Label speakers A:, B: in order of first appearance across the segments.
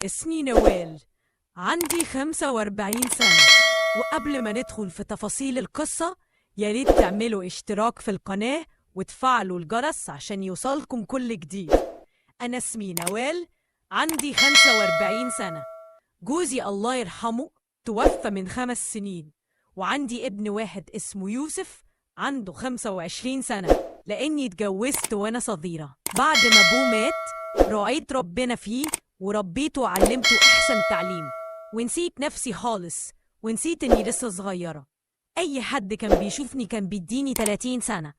A: اسمي نوال، عندي 45 سنة. وقبل ما ندخل في تفاصيل القصة، يا ريت تعملوا اشتراك في القناة وتفعلوا الجرس عشان يوصلكم كل جديد. أنا اسمي نوال، عندي 45 سنة. جوزي الله يرحمه توفى من 5 سنين، وعندي ابن واحد اسمه يوسف عنده 25 سنة، لأني اتجوزت وأنا صغيرة. بعد ما أبوه مات رعيت ربنا فيه وربيته وعلمته أحسن تعليم، ونسيت نفسي خالص، ونسيت إني لسه صغيرة. أي حد كان بيشوفني كان بيديني 30 سنة.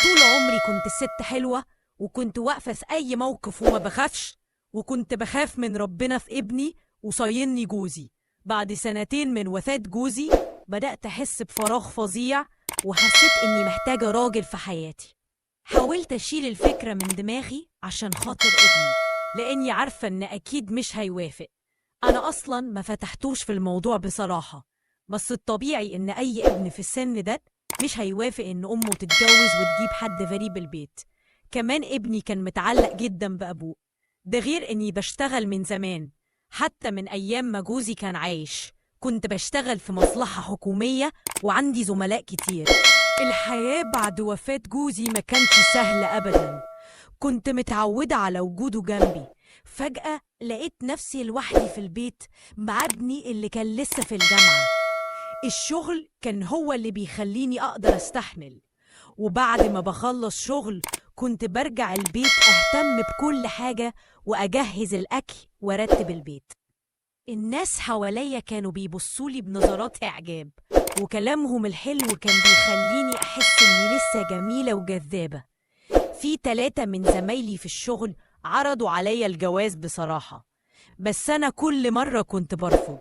A: طول عمري كنت ست حلوة، وكنت واقفة في أي موقف وما بخافش، وكنت بخاف من ربنا في ابني وصايني جوزي. بعد سنتين من وفاة جوزي بدأت أحس بفراغ فظيع، وحسيت إني محتاجة راجل في حياتي. حاولت أشيل الفكرة من دماغي عشان خاطر ابني، لأني عارفة إن أكيد مش هيوافق. أنا أصلا ما فتحتوش في الموضوع بصراحة، بس الطبيعي إن أي ابن في السن ده مش هيوافق إن أمه تتجوز وتجيب حد غريب البيت. كمان ابني كان متعلق جدا بأبوه، ده غير إني بشتغل من زمان، حتى من أيام ما جوزي كان عايش كنت بشتغل في مصلحة حكومية وعندي زملاء كتير. الحياة بعد وفاة جوزي ما كانش سهلة أبدا، كنت متعودة على وجوده جنبي. فجأة لقيت نفسي لوحدي في البيت مع ابني اللي كان لسه في الجامعة. الشغل كان هو اللي بيخليني أقدر أستحمل، وبعد ما بخلص شغل كنت برجع البيت أهتم بكل حاجة وأجهز الأكل وأرتب البيت. الناس حواليا كانوا بيبصولي بنظرات إعجاب، وكلامهم الحلو كان بيخليني أحس إني لسه جميلة وجذابة. في 3 من زمايلي في الشغل عرضوا عليا الجواز بصراحة، بس أنا كل مرة كنت برفض.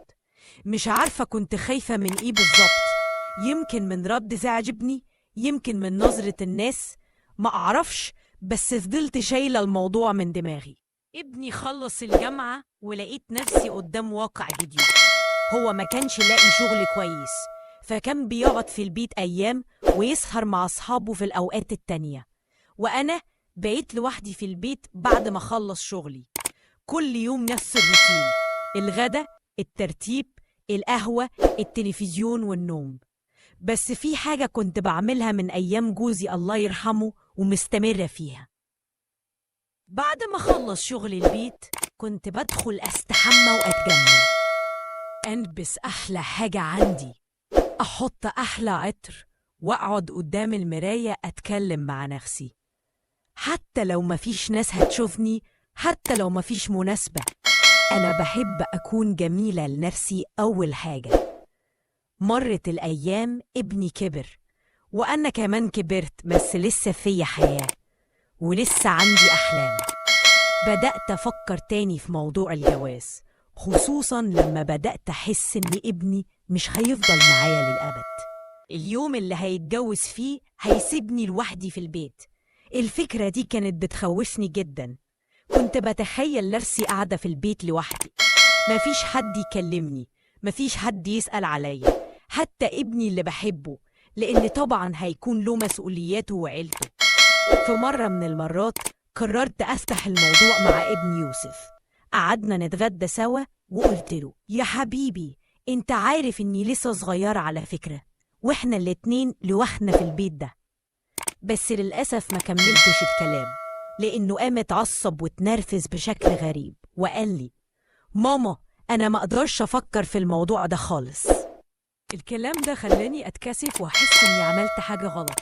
A: مش عارفة كنت خايفة من إيه بالظبط، يمكن من رد فعل ابني، يمكن من نظرة الناس، ما أعرفش، بس فضلت شايلة الموضوع من دماغي. ابني خلص الجامعة ولقيت نفسي قدام واقع جديد. هو ما كانش لاقي شغل كويس، فكان بيقعد في البيت أيام ويسهر مع أصحابه في الأوقات التانية، وأنا بقيت لوحدي في البيت بعد ما خلص شغلي. كل يوم نفس الروتين: الغدا، الترتيب، القهوة، التلفزيون والنوم. بس في حاجة كنت بعملها من أيام جوزي الله يرحمه ومستمرة فيها. بعد ما خلص شغل البيت كنت بدخل أستحمى وأتجمل، ألبس أحلى حاجة عندي، أحط أحلى عطر، وأقعد قدام المراية أتكلم مع نفسي. حتى لو مفيش ناس هتشوفني، حتى لو مفيش مناسبة، أنا بحب أكون جميلة لنفسي أول حاجة. مرت الأيام، ابني كبر وأنا كمان كبرت، بس لسه فيا حياة ولسه عندي أحلام. بدأت أفكر تاني في موضوع الجواز، خصوصا لما بدأت أحس إن ابني مش هيفضل معايا للأبد. اليوم اللي هيتجوز فيه هيسيبني لوحدي في البيت. الفكرة دي كانت بتخوفني جدا. كنت بتخيل نفسي قاعدة في البيت لوحدي، مفيش حد يكلمني، مفيش حد يسأل عليا، حتى ابني اللي بحبه، لأن طبعا هيكون له مسؤولياته وعيلته. في مرة من المرات قررت أفتح الموضوع مع ابني يوسف. قعدنا نتغدى سوا وقلت له: يا حبيبي، انت عارف اني لسه صغيرة على فكرة، واحنا الاتنين لوحدنا في البيت ده. بس للأسف ما كملتش الكلام، لأنه قام اتعصب واتنرفز بشكل غريب وقال لي: ماما، أنا ما أقدرش أفكر في الموضوع ده خالص. الكلام ده خلاني أتكسف وأحس إني عملت حاجة غلط،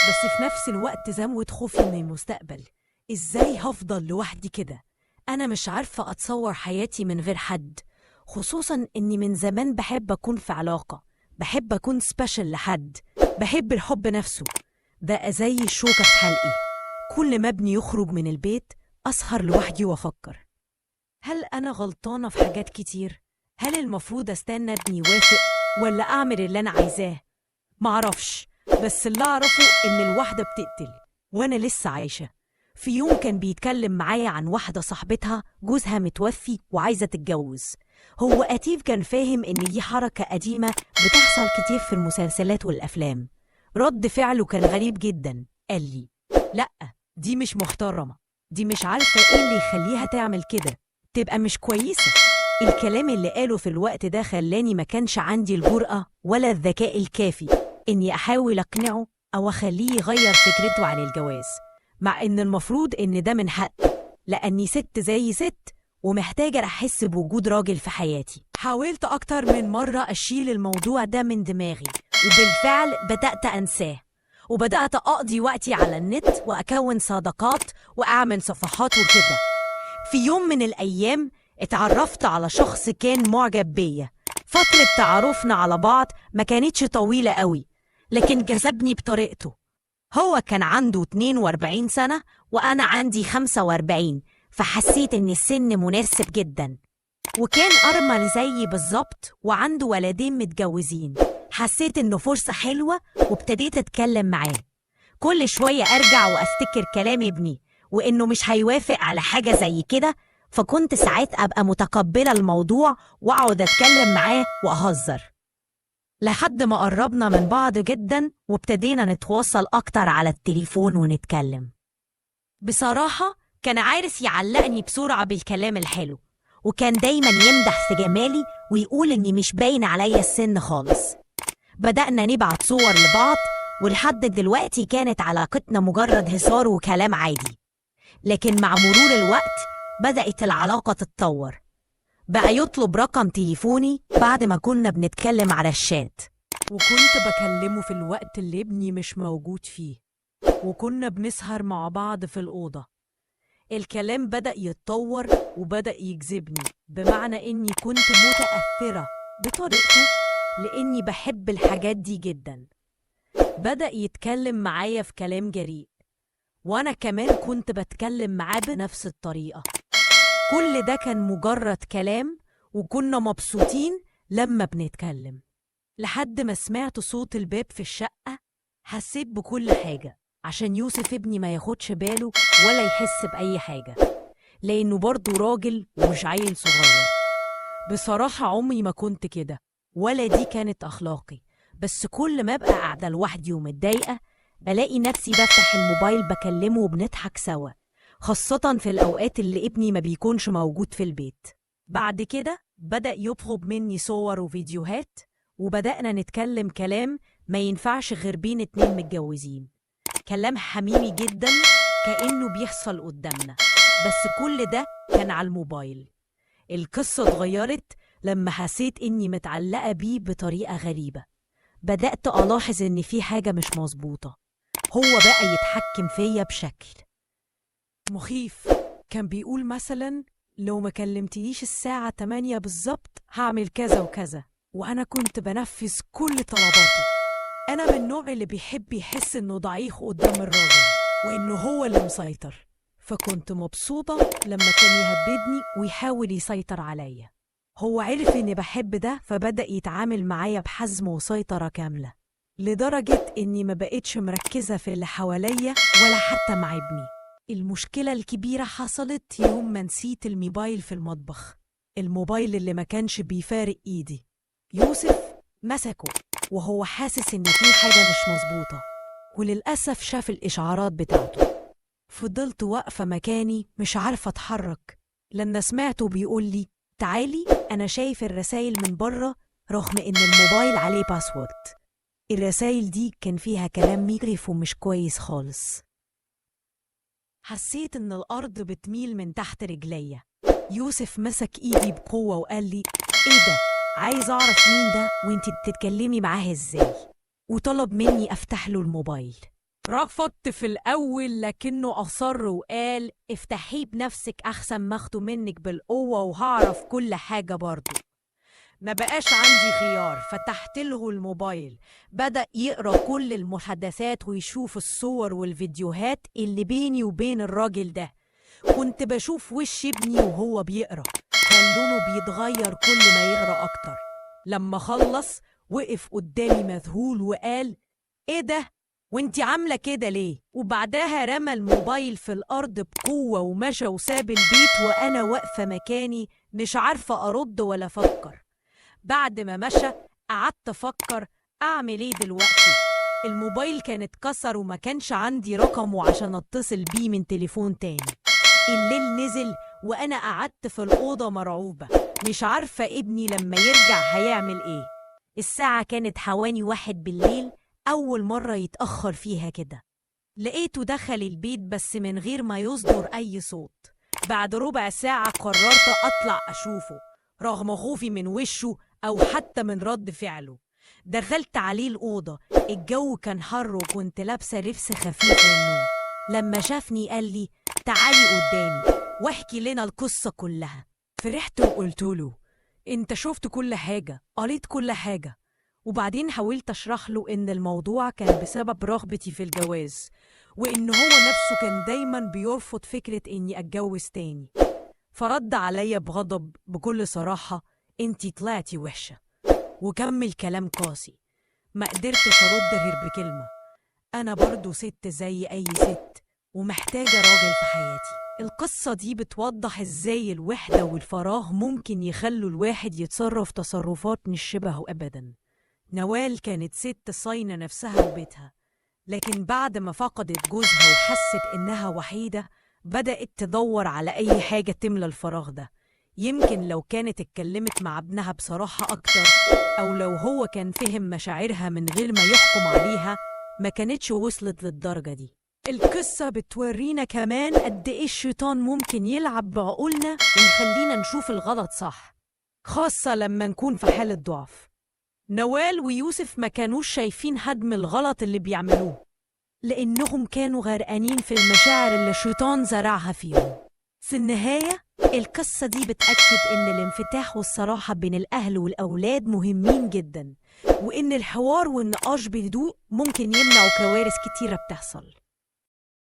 A: بس في نفس الوقت زود خوفي من المستقبل. إزاي هفضل لوحدي كده؟ أنا مش عارفة أتصور حياتي من غير حد، خصوصا إني من زمان بحب أكون في علاقة، بحب أكون سبيشال لحد، بحب الحب نفسه. بقى زي الشوكة في حلقي، كل ما ابني يخرج من البيت أسهر لوحدي وأفكر: هل أنا غلطانة في حاجات كتير؟ هل المفروض أستنى ابني يوافق ولا أعمل اللي أنا عايزاه؟ معرفش، بس اللي أعرفه إن الواحدة بتقتل وأنا لسه عايشة. في يوم كان بيتكلم معايا عن واحدة صاحبتها جوزها متوفي وعايزة تتجوز. هو أكيد كان فاهم إن دي حركة قديمة بتحصل كتير في المسلسلات والأفلام. رد فعله كان غريب جدا، قال لي: لأ، دي مش محترمة، دي مش عارفة إيه اللي يخليها تعمل كده، تبقى مش كويسة. الكلام اللي قاله في الوقت ده خلاني ما كانش عندي الجرأة ولا الذكاء الكافي إني أحاول أقنعه أو أخليه يغير فكرته عن الجواز، مع إن المفروض إن ده من حقي لأني ست زي ست ومحتاجة أحس بوجود راجل في حياتي. حاولت أكتر من مرة أشيل الموضوع ده من دماغي، وبالفعل بدأت أنساه، وبدأت أقضي وقتي على النت وأكون صداقات وأعمل صفحات وكده. في يوم من الأيام اتعرفت على شخص كان معجب بيا. فترة تعرفنا على بعض ما كانتش طويلة قوي، لكن جذبني بطريقته. هو كان عنده 42 سنة وأنا عندي 45، فحسيت إن السن مناسب جدا. وكان أرمل زيي بالظبط وعنده ولدين متجوزين. حسيت إنه فرصة حلوة وابتديت أتكلم معاه. كل شوية أرجع وأفتكر كلام ابني وإنه مش هيوافق على حاجة زي كده، فكنت ساعات أبقى متقبلة الموضوع وأقعد أتكلم معاه وأهزر، لحد ما قربنا من بعض جدا وابتدينا نتواصل أكتر على التليفون ونتكلم. بصراحة كان عارف يعلقني بسرعة بالكلام الحلو، وكان دايما يمدح في جمالي ويقول إني مش باين عليا السن خالص. بدأنا نبعت صور لبعض، ولحد دلوقتي كانت علاقتنا مجرد هزار وكلام عادي. لكن مع مرور الوقت بدأت العلاقة تتطور. بقى يطلب رقم تليفوني بعد ما كنا بنتكلم على الشات، وكنت بكلمه في الوقت اللي ابني مش موجود فيه، وكنا بنسهر مع بعض في الأوضة. الكلام بدأ يتطور وبدأ يجذبني، بمعنى إني كنت متأثرة بطريقته لإني بحب الحاجات دي جدا. بدأ يتكلم معايا في كلام جريء، وأنا كمان كنت بتكلم معاه بنفس الطريقة. كل ده كان مجرد كلام، وكنا مبسوطين لما بنتكلم، لحد ما سمعت صوت الباب في الشقة. حسيت بكل حاجة عشان يوسف ابني ما ياخدش باله ولا يحس بأي حاجة، لأنه برضه راجل ومش عيل صغير. بصراحة عمري ما كنت كده، ولا دي كانت أخلاقي. بس كل ما أبقى قاعدة لوحدي ومتضايقة بلاقي نفسي بفتح الموبايل بكلمه وبنضحك سوا، خاصة في الأوقات اللي ابني ما بيكونش موجود في البيت. بعد كده بدأ يطلب مني صور وفيديوهات، وبدأنا نتكلم كلام ما ينفعش غير بين اتنين متجوزين. كلام حميمي جدا كأنه بيحصل قدامنا، بس كل ده كان على الموبايل. القصة اتغيرت لما حسيت إني متعلقة بيه بطريقة غريبة. بدأت ألاحظ إن في حاجة مش مظبوطة. هو بقى يتحكم فيا بشكل مخيف. كان بيقول مثلا لو ما كلمتنيش الساعة 8 بالظبط هعمل كذا وكذا، وأنا كنت بنفذ كل طلباته. أنا من النوع اللي بيحب يحس إنه ضعيف قدام الراجل وإنه هو اللي مسيطر، فكنت مبسوطة لما كان يهبدني ويحاول يسيطر عليا. هو عرف إني بحب ده فبدأ يتعامل معايا بحزم وسيطرة كاملة، لدرجة إني ما بقتش مركزة في اللي حواليا ولا حتى مع ابني. المشكلة الكبيرة حصلت يوم ما نسيت الموبايل في المطبخ، الموبايل اللي ما كانش بيفارق إيدي. يوسف مسكه وهو حاسس إن في حاجة مش مظبوطة، وللأسف شاف الإشعارات بتاعته. فضلت واقفة مكاني مش عارفة أتحرك لما سمعته بيقول لي تعالي أنا شايف الرسايل من بره، رغم إن الموبايل عليه باسورد. الرسايل دي كان فيها كلام مقرف ومش كويس خالص. حسيت إن الأرض بتميل من تحت رجليا. يوسف مسك إيدي بقوة وقال لي إيه ده؟ عايز أعرف مين ده وإنتي بتتكلمي معاه إزاي؟ وطلب مني أفتح له الموبايل. رفضت في الأول لكنه أصر وقال افتحيه بنفسك أحسن ما أخده منك بالقوة وهعرف كل حاجة برضه. ما بقاش عندي خيار، فتحت له الموبايل. بدأ يقرأ كل المحادثات ويشوف الصور والفيديوهات اللي بيني وبين الراجل ده. كنت بشوف وش ابني وهو بيقرأ، كان لونه بيتغير كل ما يقرأ أكتر. لما خلص وقف قدامي مذهول وقال إيه ده؟ وانتي عاملة كده ليه؟ وبعدها رمى الموبايل في الأرض بقوة ومشى وساب البيت، وأنا واقفة مكاني مش عارفة أرد ولا أفكر. بعد ما مشى قعدت أفكر أعمل إيه دلوقتي. الموبايل كان اتكسر وما كانش عندي رقمه عشان أتصل بيه من تليفون تاني. الليل نزل وأنا قعدت في الأوضة مرعوبة، مش عارفة ابني لما يرجع هيعمل إيه. الساعة كانت حوالي 1 بالليل، أول مرة يتأخر فيها كده. لقيته دخل البيت بس من غير ما يصدر أي صوت. بعد ربع ساعة قررت أطلع أشوفه رغم خوفي من وشه أو حتى من رد فعله. دخلت عليه الأوضة، الجو كان حر وكنت لابسة لبس خفيف للنوم. لما شافني قال لي تعالي قدامي واحكي لنا القصة كلها. فرحت وقلت له انت شفت كل حاجة، قريت كل حاجة. وبعدين حاولت اشرح له ان الموضوع كان بسبب رغبتي في الجواز، وان هو نفسه كان دايما بيرفض فكرة اني اتجوز تاني. فرد عليا بغضب بكل صراحة انتي طلعتي وحشة، وكمل كلام قاسي. ما قدرتش ارد غير بكلمة انا برضو ست زي اي ست ومحتاجة راجل في حياتي. القصة دي بتوضح ازاي الوحدة والفراغ ممكن يخلوا الواحد يتصرف تصرفات مش شبهه ابدا. نوال كانت ست صاينة نفسها وبيتها، لكن بعد ما فقدت جوزها وحست إنها وحيدة بدأت تدور على أي حاجة تملى الفراغ ده. يمكن لو كانت اتكلمت مع ابنها بصراحة أكتر، أو لو هو كان فهم مشاعرها من غير ما يحكم عليها، ما كانتش وصلت للدرجة دي. القصة بتورينا كمان قد إيه الشيطان ممكن يلعب بعقولنا ويخلينا نشوف الغلط صح، خاصة لما نكون في حالة ضعف. نوال ويوسف ما كانوش شايفين هدم الغلط اللي بيعملوه، لأنهم كانوا غرقانين في المشاعر اللي الشيطان زرعها فيهم. في النهاية القصة دي بتأكد إن الانفتاح والصراحة بين الأهل والأولاد مهمين جدا، وإن الحوار والنقاش بهدوء ممكن يمنعوا كوارث كتيرة بتحصل.